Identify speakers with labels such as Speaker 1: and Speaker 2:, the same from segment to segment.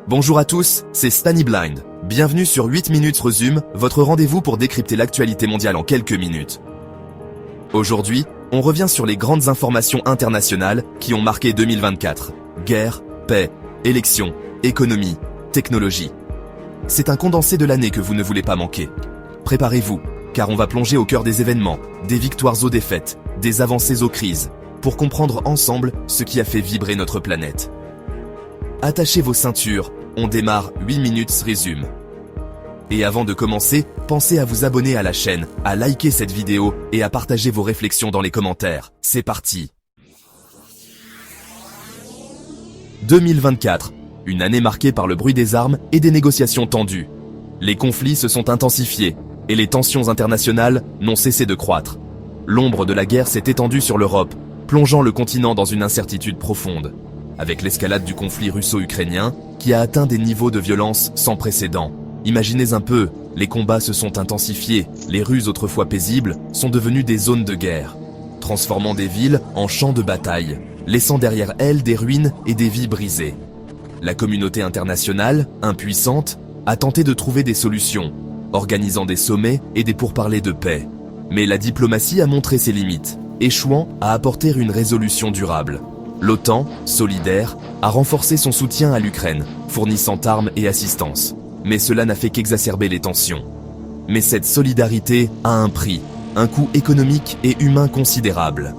Speaker 1: Bonjour à tous, c'est Stanny Blind. Bienvenue sur 8 minutes resume, votre rendez-vous pour décrypter l'actualité mondiale en quelques minutes. Aujourd'hui, on revient sur les grandes informations internationales qui ont marqué 2024. Guerre, paix, élections, économie, technologie. C'est un condensé de l'année que vous ne voulez pas manquer. Préparez-vous, car on va plonger au cœur des événements, des victoires aux défaites, des avancées aux crises, pour comprendre ensemble ce qui a fait vibrer notre planète. Attachez vos ceintures, on démarre 8 minutes résume. Et avant de commencer, pensez à vous abonner à la chaîne, à liker cette vidéo et à partager vos réflexions dans les commentaires. C'est parti. 2024, une année marquée par le bruit des armes et des négociations tendues. Les conflits se sont intensifiés et les tensions internationales n'ont cessé de croître. L'ombre de la guerre s'est étendue sur l'Europe, plongeant le continent dans une incertitude profonde. Avec l'escalade du conflit russo-ukrainien qui a atteint des niveaux de violence sans précédent. Imaginez un peu, les combats se sont intensifiés, les rues autrefois paisibles sont devenues des zones de guerre, transformant des villes en champs de bataille, laissant derrière elles des ruines et des vies brisées. La communauté internationale, impuissante, a tenté de trouver des solutions, organisant des sommets et des pourparlers de paix. Mais la diplomatie a montré ses limites, échouant à apporter une résolution durable. L'OTAN, solidaire, a renforcé son soutien à l'Ukraine, fournissant armes et assistance. Mais cela n'a fait qu'exacerber les tensions. Mais cette solidarité a un prix, un coût économique et humain considérable.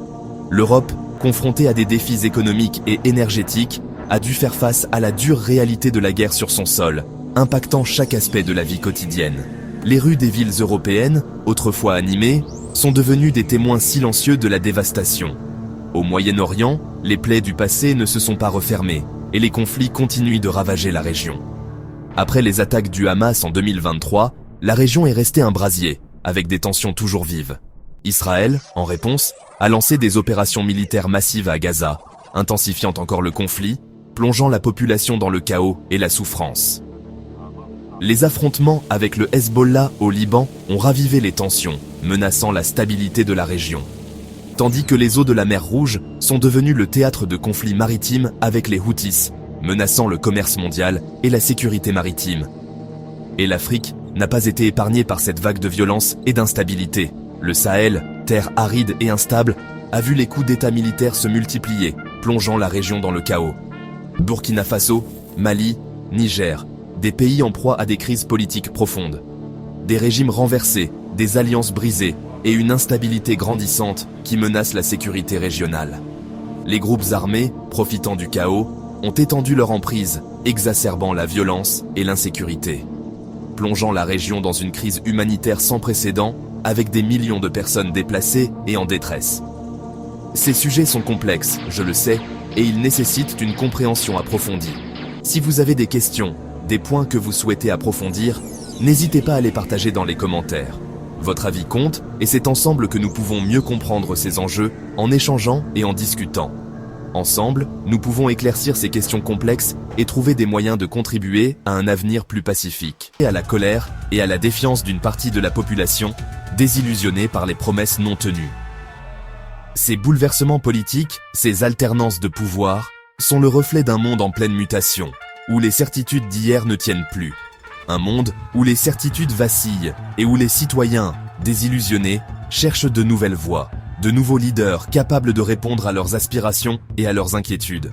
Speaker 1: L'Europe, confrontée à des défis économiques et énergétiques, a dû faire face à la dure réalité de la guerre sur son sol, impactant chaque aspect de la vie quotidienne. Les rues des villes européennes, autrefois animées, sont devenues des témoins silencieux de la dévastation. Au Moyen-Orient, les plaies du passé ne se sont pas refermées et les conflits continuent de ravager la région. Après les attaques du Hamas en 2023, la région est restée un brasier, avec des tensions toujours vives. Israël, en réponse, a lancé des opérations militaires massives à Gaza, intensifiant encore le conflit, plongeant la population dans le chaos et la souffrance. Les affrontements avec le Hezbollah au Liban ont ravivé les tensions, menaçant la stabilité de la région. Tandis que les eaux de la mer Rouge sont devenues le théâtre de conflits maritimes avec les Houthis, menaçant le commerce mondial et la sécurité maritime. Et l'Afrique n'a pas été épargnée par cette vague de violence et d'instabilité. Le Sahel, terre aride et instable, a vu les coups d'état militaires se multiplier, plongeant la région dans le chaos. Burkina Faso, Mali, Niger, des pays en proie à des crises politiques profondes. Des régimes renversés, des alliances brisées et une instabilité grandissante qui menace la sécurité régionale. Les groupes armés, profitant du chaos, ont étendu leur emprise, exacerbant la violence et l'insécurité, plongeant la région dans une crise humanitaire sans précédent, avec des millions de personnes déplacées et en détresse. Ces sujets sont complexes, je le sais, et ils nécessitent une compréhension approfondie. Si vous avez des questions, des points que vous souhaitez approfondir, n'hésitez pas à les partager dans les commentaires. Votre avis compte, et c'est ensemble que nous pouvons mieux comprendre ces enjeux, en échangeant et en discutant. Ensemble, nous pouvons éclaircir ces questions complexes et trouver des moyens de contribuer à un avenir plus pacifique. Et à la colère et à la défiance d'une partie de la population, désillusionnée par les promesses non tenues. Ces bouleversements politiques, ces alternances de pouvoir, sont le reflet d'un monde en pleine mutation, où les certitudes d'hier ne tiennent plus. Un monde où les certitudes vacillent et où les citoyens, désillusionnés, cherchent de nouvelles voies, de nouveaux leaders capables de répondre à leurs aspirations et à leurs inquiétudes.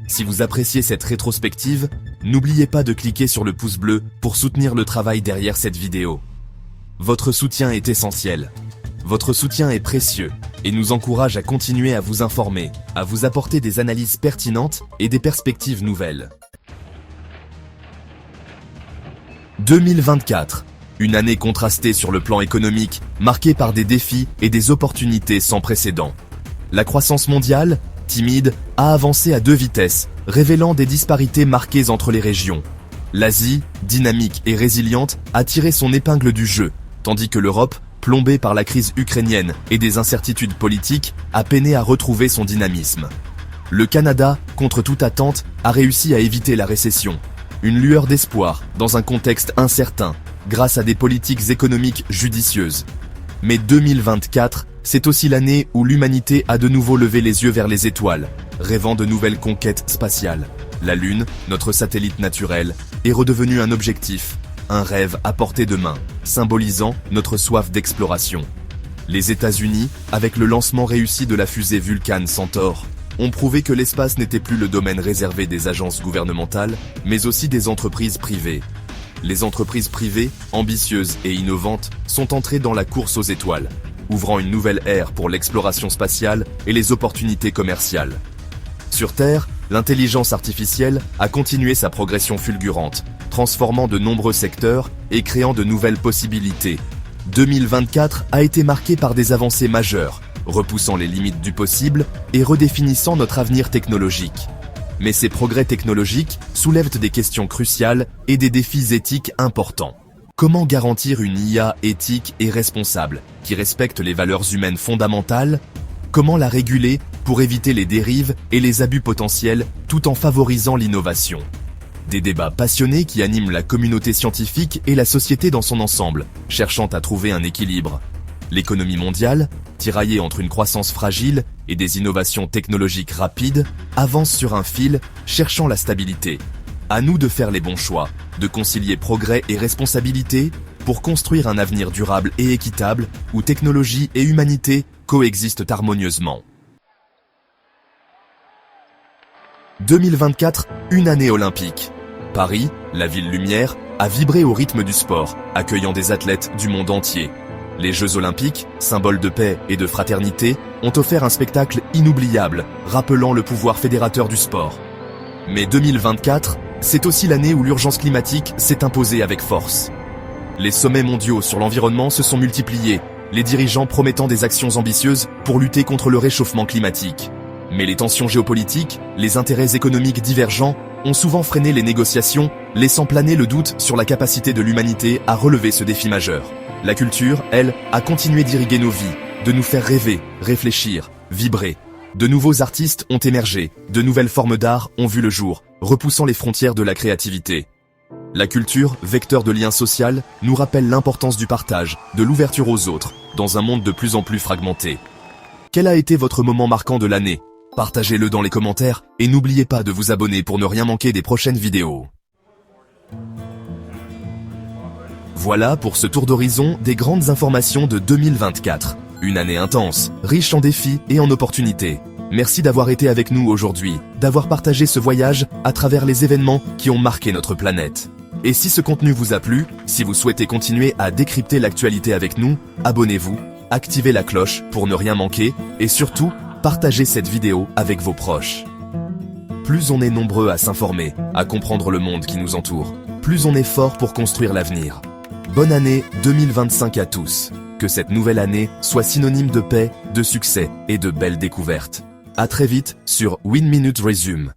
Speaker 1: Si vous appréciez cette rétrospective, n'oubliez pas de cliquer sur le pouce bleu pour soutenir le travail derrière cette vidéo. Votre soutien est essentiel. Votre soutien est précieux et nous encourage à continuer à vous informer, à vous apporter des analyses pertinentes et des perspectives nouvelles. 2024, une année contrastée sur le plan économique, marquée par des défis et des opportunités sans précédent. La croissance mondiale, timide, a avancé à 2 vitesses, révélant des disparités marquées entre les régions. L'Asie, dynamique et résiliente, a tiré son épingle du jeu, tandis que l'Europe, plombée par la crise ukrainienne et des incertitudes politiques, a peiné à retrouver son dynamisme. Le Canada, contre toute attente, a réussi à éviter la récession. Une lueur d'espoir dans un contexte incertain, grâce à des politiques économiques judicieuses. Mais 2024, c'est aussi l'année où l'humanité a de nouveau levé les yeux vers les étoiles, rêvant de nouvelles conquêtes spatiales. La Lune, notre satellite naturel, est redevenue un objectif, un rêve à portée de main, symbolisant notre soif d'exploration. Les États-Unis, avec le lancement réussi de la fusée Vulcan Centaur, ont prouvé que l'espace n'était plus le domaine réservé des agences gouvernementales, mais aussi des entreprises privées. Les entreprises privées, ambitieuses et innovantes, sont entrées dans la course aux étoiles, ouvrant une nouvelle ère pour l'exploration spatiale et les opportunités commerciales. Sur Terre, l'intelligence artificielle a continué sa progression fulgurante, transformant de nombreux secteurs et créant de nouvelles possibilités. 2024 a été marqué par des avancées majeures, repoussant les limites du possible et redéfinissant notre avenir technologique. Mais ces progrès technologiques soulèvent des questions cruciales et des défis éthiques importants. Comment garantir une IA éthique et responsable, qui respecte les valeurs humaines fondamentales? Comment la réguler pour éviter les dérives et les abus potentiels tout en favorisant l'innovation? Des débats passionnés qui animent la communauté scientifique et la société dans son ensemble, cherchant à trouver un équilibre. L'économie mondiale, tiraillée entre une croissance fragile et des innovations technologiques rapides, avance sur un fil, cherchant la stabilité. À nous de faire les bons choix, de concilier progrès et responsabilité pour construire un avenir durable et équitable où technologie et humanité coexistent harmonieusement. 2024, une année olympique. Paris, la ville lumière, a vibré au rythme du sport, accueillant des athlètes du monde entier. Les Jeux Olympiques, symboles de paix et de fraternité, ont offert un spectacle inoubliable, rappelant le pouvoir fédérateur du sport. Mais 2024, c'est aussi l'année où l'urgence climatique s'est imposée avec force. Les sommets mondiaux sur l'environnement se sont multipliés, les dirigeants promettant des actions ambitieuses pour lutter contre le réchauffement climatique. Mais les tensions géopolitiques, les intérêts économiques divergents, ont souvent freiné les négociations, laissant planer le doute sur la capacité de l'humanité à relever ce défi majeur. La culture, elle, a continué d'irriguer nos vies, de nous faire rêver, réfléchir, vibrer. De nouveaux artistes ont émergé, de nouvelles formes d'art ont vu le jour, repoussant les frontières de la créativité. La culture, vecteur de lien social, nous rappelle l'importance du partage, de l'ouverture aux autres, dans un monde de plus en plus fragmenté. Quel a été votre moment marquant de l'année? Partagez-le dans les commentaires et n'oubliez pas de vous abonner pour ne rien manquer des prochaines vidéos. Voilà pour ce tour d'horizon des grandes informations de 2024. Une année intense, riche en défis et en opportunités. Merci d'avoir été avec nous aujourd'hui, d'avoir partagé ce voyage à travers les événements qui ont marqué notre planète. Et si ce contenu vous a plu, si vous souhaitez continuer à décrypter l'actualité avec nous, abonnez-vous, activez la cloche pour ne rien manquer et surtout, partagez cette vidéo avec vos proches. Plus on est nombreux à s'informer, à comprendre le monde qui nous entoure, plus on est fort pour construire l'avenir. Bonne année 2025 à tous. Que cette nouvelle année soit synonyme de paix, de succès et de belles découvertes. À très vite sur Win Minute Resume.